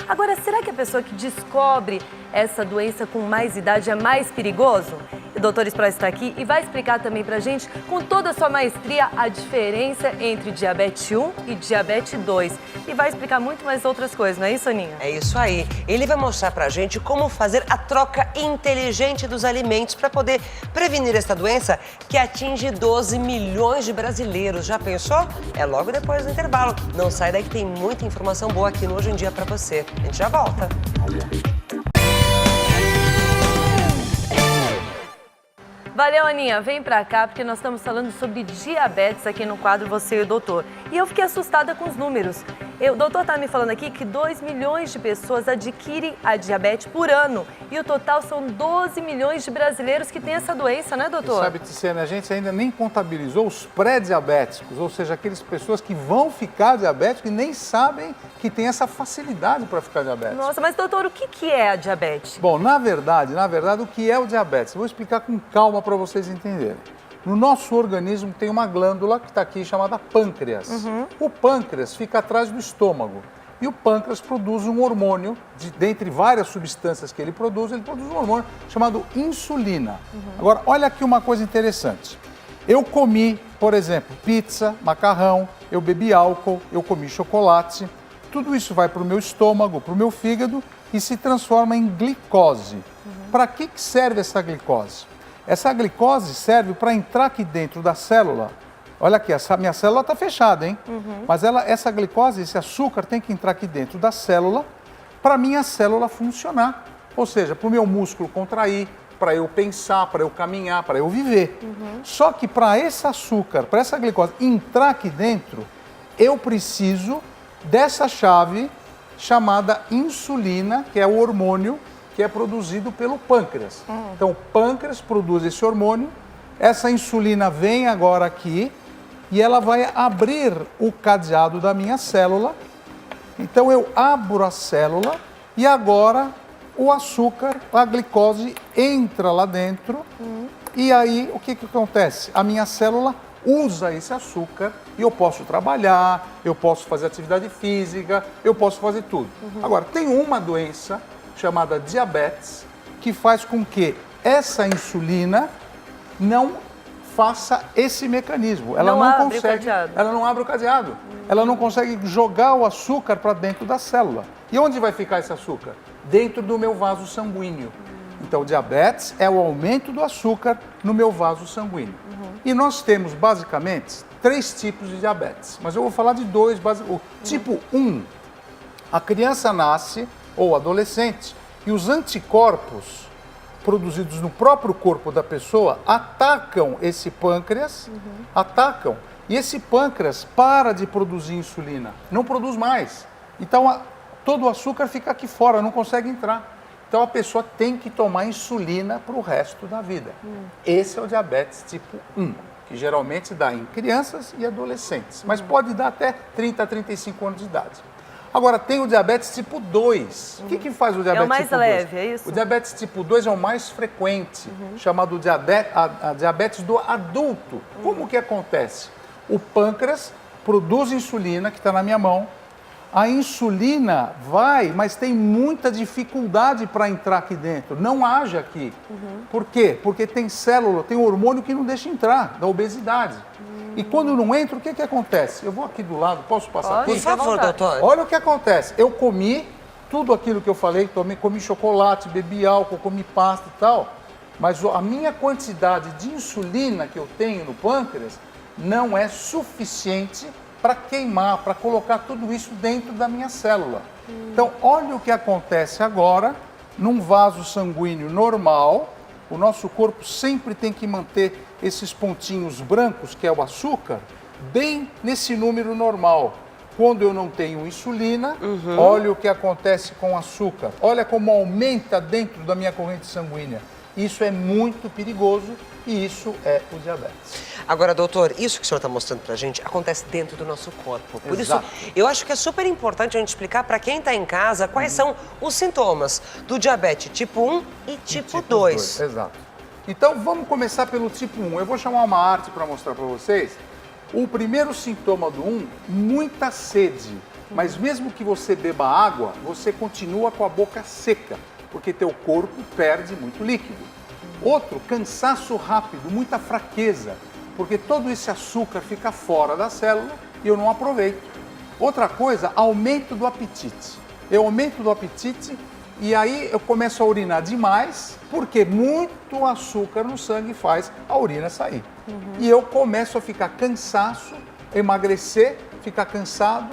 Agora, será que a pessoa que descobre essa doença com mais idade é mais perigoso? O Dr. Spross está aqui e vai explicar também pra gente, com toda a sua maestria, a diferença entre diabetes 1 e diabetes 2. E vai explicar muito mais outras coisas, não é isso, Aninha? É isso aí. Ele vai mostrar pra gente como fazer a troca inteligente dos alimentos para poder prevenir essa doença que atinge 12 milhões de brasileiros. Já pensou? É logo depois do intervalo. Não sai daí que tem muita informação boa aqui no Hoje em Dia pra você. A gente já volta. Valeu, Aninha. Vem pra cá, porque nós estamos falando sobre diabetes aqui no quadro Você e o Doutor. E eu fiquei assustada com os números. O doutor tá me falando aqui que 2 milhões de pessoas adquirem a diabetes por ano. E o total são 12 milhões de brasileiros que têm essa doença, né, doutor? E sabe, Tiziana, a gente ainda nem contabilizou os pré-diabéticos, ou seja, aquelas pessoas que vão ficar diabéticos e nem sabem que tem essa facilidade para ficar diabético. Nossa, mas doutor, o que é a diabetes? Bom, na verdade, o que é o diabetes? Eu vou explicar com calma para vocês entenderem. No nosso organismo tem uma glândula que está aqui chamada pâncreas. O pâncreas fica atrás do estômago. E o pâncreas produz um hormônio, dentre várias substâncias que ele produz um hormônio chamado insulina. Agora, olha aqui uma coisa interessante. Eu comi, por exemplo, pizza, macarrão, eu bebi álcool, eu comi chocolate. Tudo isso vai para o meu estômago, para o meu fígado e se transforma em glicose. Para que serve essa glicose? Essa glicose serve para entrar aqui dentro da célula. Olha aqui, essa minha célula está fechada, hein? Mas essa glicose, esse açúcar tem que entrar aqui dentro da célula para a minha célula funcionar. Ou seja, para o meu músculo contrair, para eu pensar, para eu caminhar, para eu viver. Só que para esse açúcar, para essa glicose entrar aqui dentro, eu preciso dessa chave chamada insulina, que é o hormônio que é produzido pelo pâncreas. Então, o pâncreas produz esse hormônio, essa insulina vem agora aqui e ela vai abrir o cadeado da minha célula. Então, eu abro a célula e agora o açúcar, a glicose entra lá dentro e aí o que acontece? A minha célula usa esse açúcar e eu posso trabalhar, eu posso fazer atividade física, eu posso fazer tudo. Agora, tem uma doença chamada diabetes, que faz com que essa insulina não faça esse mecanismo. Ela não consegue, ela não abre o cadeado. Ela não consegue jogar o açúcar para dentro da célula. E onde vai ficar esse açúcar? Dentro do meu vaso sanguíneo. Então, o diabetes é o aumento do açúcar no meu vaso sanguíneo. E nós temos, basicamente, 3 tipos de diabetes. Mas eu vou falar de 2. O tipo 1, a criança nasce ou adolescente, e os anticorpos produzidos no próprio corpo da pessoa atacam esse pâncreas, atacam, e esse pâncreas para de produzir insulina, não produz mais. Então, todo o açúcar fica aqui fora, não consegue entrar. Então, a pessoa tem que tomar insulina para o resto da vida. Esse é o diabetes tipo 1, que geralmente dá em crianças e adolescentes, mas pode dar até 30 a 35 anos de idade. Agora, tem o diabetes tipo 2. O que faz o diabetes tipo 2? É o mais leve, é isso? O diabetes tipo 2 é o mais frequente, chamado diabetes do adulto. Como que acontece? O pâncreas produz insulina, que está na minha mão. A insulina vai, mas tem muita dificuldade para entrar aqui dentro. Não age aqui. Por quê? Porque tem célula, tem hormônio que não deixa entrar, da obesidade. E quando não entra, o que acontece? Eu vou aqui do lado, posso passar? Por favor, doutor. Olha o que acontece. Eu comi tudo aquilo que eu falei, comi chocolate, bebi álcool, comi pasta e tal, mas a minha quantidade de insulina que eu tenho no pâncreas não é suficiente para queimar, para colocar tudo isso dentro da minha célula. Então, olha o que acontece agora, num vaso sanguíneo normal. O nosso corpo sempre tem que manter esses pontinhos brancos, que é o açúcar, bem nesse número normal. Quando eu não tenho insulina, olha o que acontece com o açúcar. Olha como aumenta dentro da minha corrente sanguínea. Isso é muito perigoso e isso é o diabetes. Agora, doutor, isso que o senhor está mostrando pra gente acontece dentro do nosso corpo. Por Exato. isso, eu acho que é super importante a gente explicar para quem está em casa quais são os sintomas do diabetes tipo 1 e tipo 2. Exato. Então, vamos começar pelo tipo 1. Eu vou chamar uma arte para mostrar para vocês. O primeiro sintoma do 1, muita sede. Mas mesmo que você beba água, você continua com a boca seca, porque teu corpo perde muito líquido. Outro, cansaço rápido, muita fraqueza, porque todo esse açúcar fica fora da célula e eu não aproveito. Outra coisa, aumento do apetite. Eu aumento do apetite e aí eu começo a urinar demais, porque muito açúcar no sangue faz a urina sair. E eu começo a ficar cansaço, emagrecer, ficar cansado,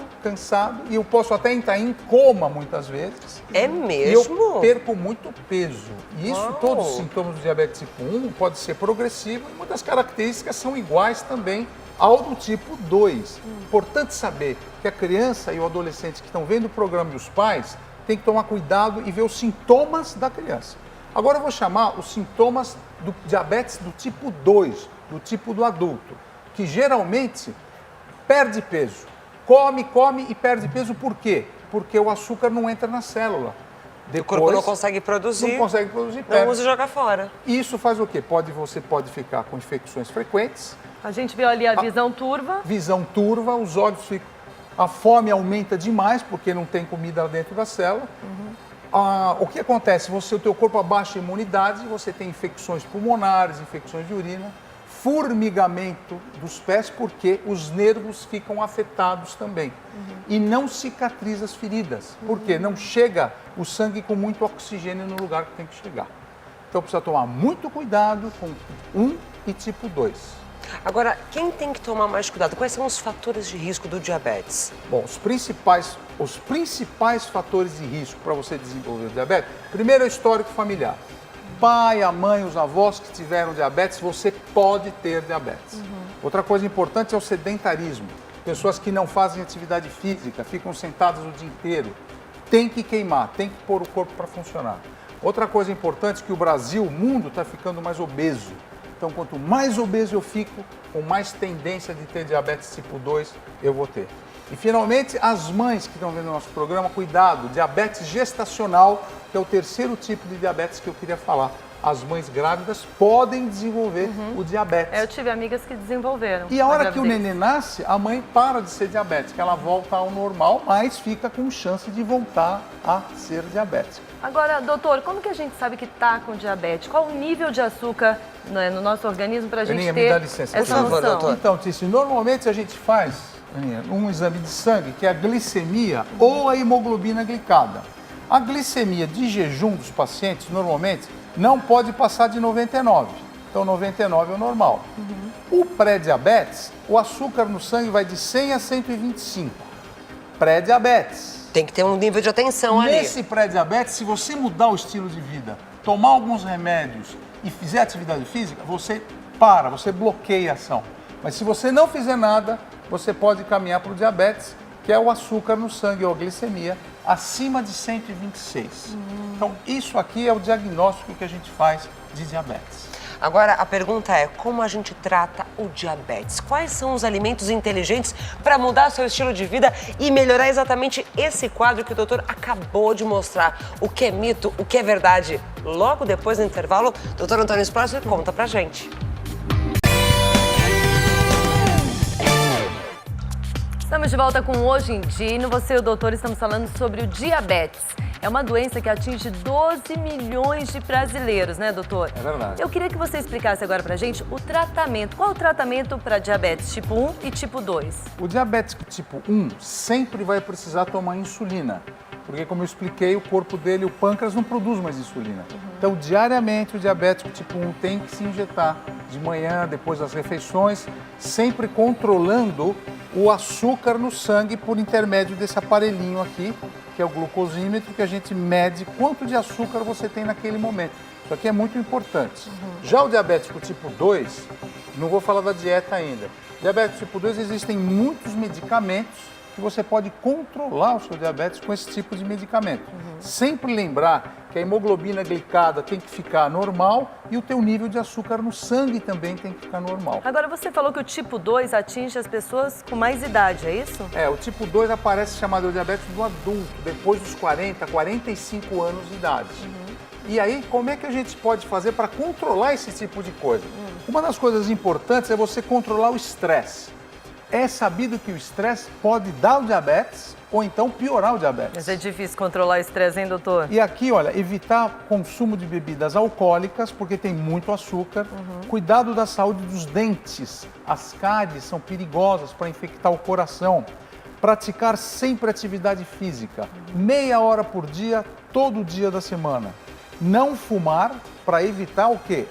e eu posso até entrar em coma muitas vezes. É E mesmo? eu perco muito peso. E isso, Uau. todos os sintomas do diabetes tipo 1 pode ser progressivo e muitas características são iguais também ao do tipo 2. Importante saber que a criança e o adolescente que estão vendo o programa e os pais têm que tomar cuidado e ver os sintomas da criança. Agora eu vou chamar os sintomas do diabetes do tipo 2, do tipo do adulto, que geralmente perde peso. Come e perde peso por quê? Porque o açúcar não entra na célula. O corpo não consegue produzir. Não consegue produzir, Não usa e joga fora. Isso faz o quê? Você pode ficar com infecções frequentes, A gente viu ali a visão turva. visão turva, os olhos ficam... A fome aumenta demais porque não tem comida dentro da célula. O que acontece? O teu corpo abaixa a imunidade, você tem infecções pulmonares, infecções de urina, formigamento dos pés porque os nervos ficam afetados também. E não cicatriza as feridas, porque não chega o sangue com muito oxigênio no lugar que tem que chegar. Então precisa tomar muito cuidado com 1 e tipo 2. Agora, quem tem que tomar mais cuidado? Quais são os fatores de risco do diabetes? Bom, os principais fatores de risco para você desenvolver o diabetes, primeiro é o histórico familiar. Pai, a mãe, os avós que tiveram diabetes, você pode ter diabetes. Outra coisa importante é o sedentarismo. Pessoas que não fazem atividade física, ficam sentadas o dia inteiro. Tem que queimar, tem que pôr o corpo para funcionar. Outra coisa importante é que o Brasil, o mundo, está ficando mais obeso. Então, quanto mais obeso eu fico, com mais tendência de ter diabetes tipo 2 eu vou ter. E, finalmente, as mães que estão vendo o nosso programa, cuidado, diabetes gestacional, que é o terceiro tipo de diabetes que eu queria falar. As mães grávidas podem desenvolver o diabetes. Eu tive amigas que desenvolveram. E a na hora que o gravidez. neném nasce, a mãe para de ser diabética, ela volta ao normal, mas fica com chance de voltar a ser diabética. Agora, doutor, como que a gente sabe que está com diabetes? Qual o nível de açúcar, né, no nosso organismo para a gente Aninha, ter me dá licença. essa Por favor, noção? doutor. Então, Tício, normalmente a gente faz, Aninha, um exame de sangue que é a glicemia ou a hemoglobina glicada. A glicemia de jejum dos pacientes, normalmente, não pode passar de 99. Então, 99 é o normal. O pré-diabetes, o açúcar no sangue vai de 100 a 125. Pré-diabetes. Tem que ter um nível de atenção ali. Nesse pré-diabetes, se você mudar o estilo de vida, tomar alguns remédios e fizer atividade física, você para, você bloqueia a ação. Mas se você não fizer nada, você pode caminhar para o diabetes, que é o açúcar no sangue ou a glicemia, acima de 126. Então, isso aqui é o diagnóstico que a gente faz de diabetes. Agora, a pergunta é, como a gente trata o diabetes? Quais são os alimentos inteligentes para mudar seu estilo de vida e melhorar exatamente esse quadro que o doutor acabou de mostrar? O que é mito, o que é verdade? Logo depois do intervalo, doutor Antônio Splasser conta pra gente. Estamos de volta com Hoje em Dia e no Você e o Doutor estamos falando sobre o diabetes. É uma doença que atinge 12 milhões de brasileiros, né, doutor? É verdade. Eu queria que você explicasse agora pra gente o tratamento. Qual é o tratamento para diabetes tipo 1 e tipo 2? O diabético tipo 1 sempre vai precisar tomar insulina, porque, como eu expliquei, o corpo dele, o pâncreas, não produz mais insulina. Então, diariamente, o diabético tipo 1 tem que se injetar de manhã, depois das refeições, sempre controlando o açúcar no sangue por intermédio desse aparelhinho aqui, que é o glucosímetro, que a gente mede quanto de açúcar você tem naquele momento. Isso aqui é muito importante. Já o diabético tipo 2, não vou falar da dieta ainda. Diabético tipo 2, existem muitos medicamentos que você pode controlar o seu diabetes com esse tipo de medicamento. Sempre lembrar que a hemoglobina glicada tem que ficar normal e o teu nível de açúcar no sangue também tem que ficar normal. Agora, você falou que o tipo 2 atinge as pessoas com mais idade, é isso? É, o tipo 2 aparece chamado diabetes do adulto, depois dos 40, 45 anos de idade. E aí, como é que a gente pode fazer para controlar esse tipo de coisa? Uma das coisas importantes é você controlar o estresse. é sabido que o estresse pode dar o diabetes ou então piorar o diabetes. Mas é difícil controlar o estresse, hein, doutor? E aqui, olha, evitar consumo de bebidas alcoólicas, porque tem muito açúcar. Cuidado da saúde dos dentes. As cáries são perigosas para infectar o coração. Praticar sempre atividade física, meia hora por dia, todo dia da semana. Não fumar para evitar o quê?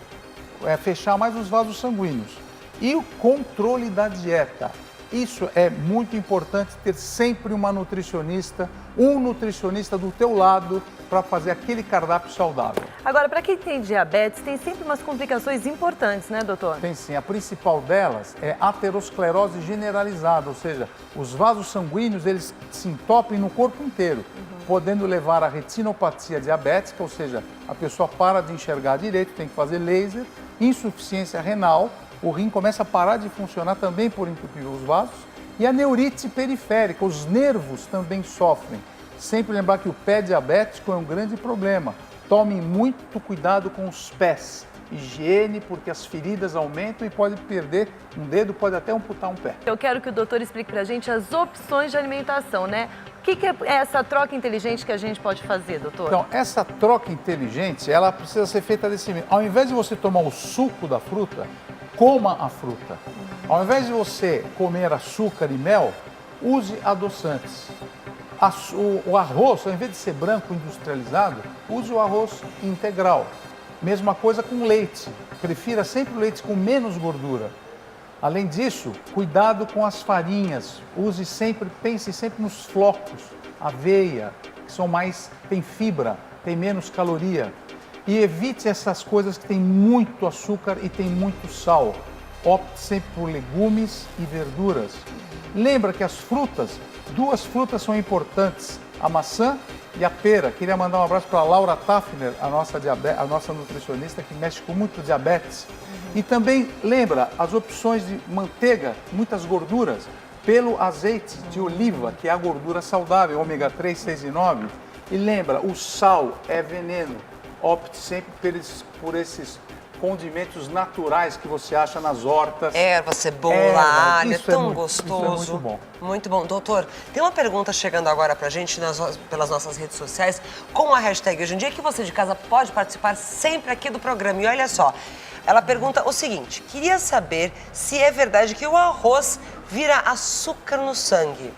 Fechar mais os vasos sanguíneos. E o controle da dieta. Isso é muito importante, ter sempre uma nutricionista, um nutricionista do teu lado para fazer aquele cardápio saudável. Agora, para quem tem diabetes, tem sempre umas complicações importantes, né, doutor? Tem sim. A principal delas é aterosclerose generalizada, ou seja, os vasos sanguíneos eles se entopem no corpo inteiro, podendo levar à retinopatia diabética, ou seja, a pessoa para de enxergar direito, tem que fazer laser, insuficiência renal, o rim começa a parar de funcionar também por entupir os vasos, e a neurite periférica, os nervos também sofrem. Sempre lembrar que o pé diabético é um grande problema. Tomem muito cuidado com os pés. Higiene, porque as feridas aumentam e pode perder um dedo, pode até amputar um pé. Eu quero que o doutor explique pra gente as opções de alimentação, né? O que é essa troca inteligente que a gente pode fazer, doutor? Então, essa troca inteligente, ela precisa ser feita desse meio. Ao invés de você tomar o suco da fruta, coma a fruta. Ao invés de você comer açúcar e mel, use adoçantes. O arroz, ao invés de ser branco industrializado, use o arroz integral. Mesma coisa com leite. Prefira sempre o leite com menos gordura. Além disso, cuidado com as farinhas. Pense sempre nos flocos, aveia, que são tem fibra, tem menos caloria. E evite essas coisas que têm muito açúcar e tem muito sal. Opte sempre por legumes e verduras. Lembra que as frutas, duas frutas são importantes, a maçã e a pera. Queria mandar um abraço para a Laura Tafner, a nossa nutricionista que mexe com muito diabetes. E também lembra as opções de manteiga, muitas gorduras, pelo azeite de oliva, que é a gordura saudável, ômega 3, 6 e 9. E lembra, o sal é veneno. Opte sempre por esses condimentos naturais que você acha nas hortas. Erva, cebola, alho, é tão gostoso. Isso é muito bom. Muito bom. Doutor, tem uma pergunta chegando agora pra gente pelas nossas redes sociais com a hashtag Hoje em Dia, que você de casa pode participar sempre aqui do programa. E olha só, ela pergunta o seguinte: queria saber se é verdade que o arroz vira açúcar no sangue.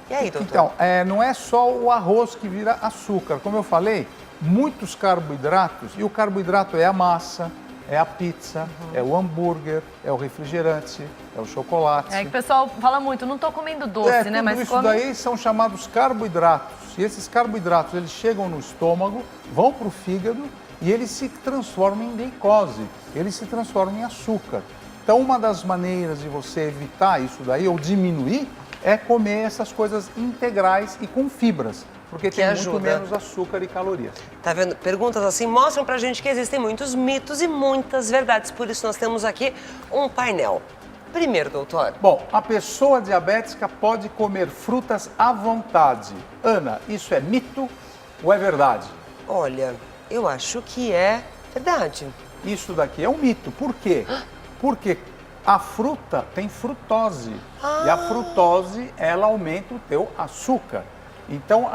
E aí, doutor? Então, não é só o arroz que vira açúcar. Como eu falei, muitos carboidratos, e o carboidrato é a massa, é a pizza, é o hambúrguer, é o refrigerante, é o chocolate. É que o pessoal fala muito, não tô comendo doce, né? Mas isso daí são chamados carboidratos. E esses carboidratos, eles chegam no estômago, vão para o fígado e eles se transformam em glicose, eles se transformam em açúcar. Então, uma das maneiras de você evitar isso daí, ou diminuir, é comer essas coisas integrais e com fibras. Porque tem muito menos açúcar e calorias. Tá vendo? Perguntas assim mostram pra gente que existem muitos mitos e muitas verdades. Por isso nós temos aqui um painel. Primeiro, doutor. Bom, a pessoa diabética pode comer frutas à vontade. Ana, isso é mito ou é verdade? Olha, eu acho que é verdade. Isso daqui é um mito. Por quê? Porque a fruta tem frutose. E a frutose, ela aumenta o teu açúcar. Então,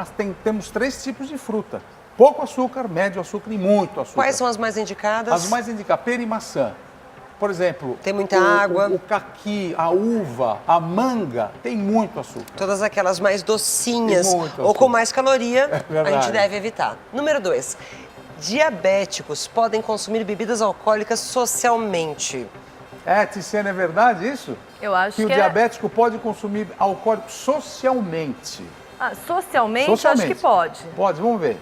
temos 3 tipos de fruta. Pouco açúcar, médio açúcar e muito açúcar. Quais são as mais indicadas? As mais indicadas, pera e maçã. Por exemplo, tem muita água. O caqui, a uva, a manga, tem muito açúcar. Todas aquelas mais docinhas ou com mais caloria, a gente deve evitar. Número 2, diabéticos podem consumir bebidas alcoólicas socialmente. Tiziana, é verdade isso? Eu acho que o diabético pode consumir alcoólico socialmente. Socialmente, acho que pode. Pode, vamos ver.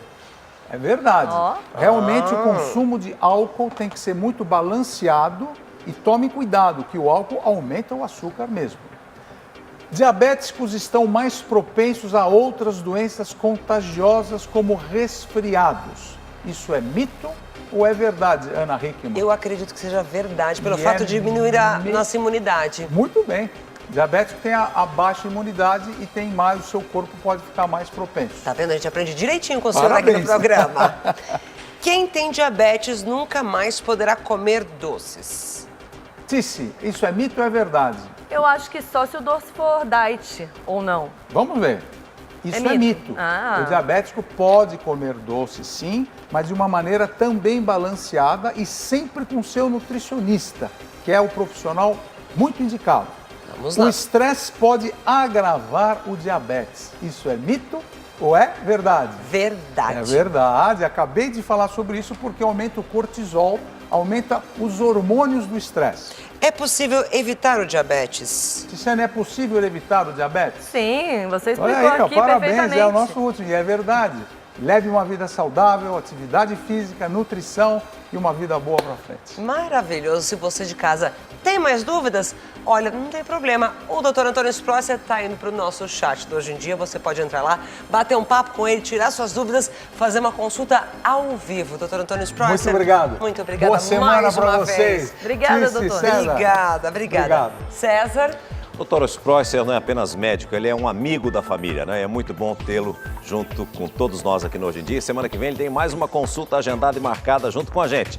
É verdade. Realmente o consumo de álcool tem que ser muito balanceado e tome cuidado, que o álcool aumenta o açúcar mesmo. Diabéticos estão mais propensos a outras doenças contagiosas como resfriados. Isso é mito ou é verdade, Ana Hickman? Eu acredito que seja verdade, pelo fato de diminuir a nossa imunidade. Muito bem. Diabético tem a baixa imunidade e tem mais, o seu corpo pode ficar mais propenso. Tá vendo? A gente aprende direitinho com o senhor aqui no programa. Quem tem diabetes nunca mais poderá comer doces. Tice, isso é mito ou é verdade? Eu acho que só se o doce for diet, ou não. Vamos ver. Isso é mito. Ah. O diabético pode comer doce, sim, mas de uma maneira também balanceada e sempre com seu nutricionista, que é o profissional muito indicado. Vamos lá. O estresse pode agravar o diabetes. Isso é mito ou é verdade? Verdade. É verdade. Acabei de falar sobre isso porque aumenta o cortisol, aumenta os hormônios do estresse. É possível evitar o diabetes? Tiziane, é possível evitar o diabetes? Sim, você explicou Olha aí, ó, aqui parabéns, perfeitamente. é o nosso último, e é verdade. Leve uma vida saudável, atividade física, nutrição e uma vida boa pra frente. Maravilhoso. Se você de casa tem mais dúvidas, olha, não tem problema. O Dr. Antônio Sprosser está indo para o nosso chat do Hoje em Dia. Você pode entrar lá, bater um papo com ele, tirar suas dúvidas, fazer uma consulta ao vivo. Dr. Antônio Sprosser. Muito obrigado. Muito obrigada. Boa semana mais para uma vocês. vez. Obrigada, Tice, doutor. César. Obrigada. Obrigado. César. Dr. Sprosser não é apenas médico, ele é um amigo da família, né? É muito bom tê-lo junto com todos nós aqui no Hoje em Dia. Semana que vem ele tem mais uma consulta agendada e marcada junto com a gente.